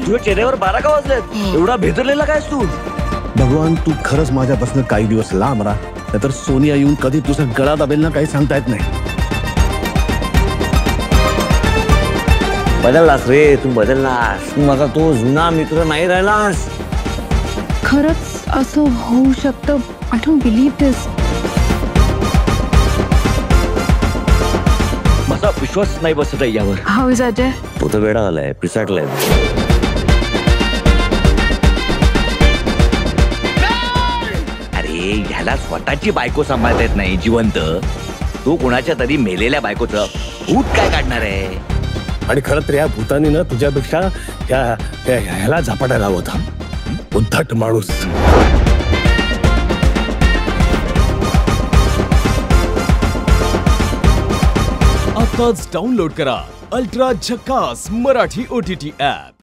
तुझ्या चेहऱ्यावर 12 का वाजलेत? एवढा भेदरलेला कायस तू? भगवान, तू खरंच माझ्यापासून काही दिवस लांब राहा, नाहीतर सोनिया येऊन कधी तुझा गळा दाबेल ना, काही सांगता येत नाही. बदललास रे, तू बदललास. तू माझा तो जुना मित्र नाही राहिलास. खरंच असं होऊ शकतं. आय डोंट बिलीव्ह दिस. माझा विश्वास नाही बसत आहे यावर. How is Ajay? तो तर वेडा आलाय, पिसाटलाय. अरे ह्याला स्वतःची बायको सांभाळता येत नाही जिवंत. तू कुणाच्या तरी मेलेल्या बायकोचं भूत काय काढणार आहे? आणि खरं तर या भूतानी ना तुझ्यापेक्षा ह्याला झपाटायला हवं होता. उद्धट माणूस. आताच डाउनलोड करा अल्ट्रा झकास मराठी OTT ऍप.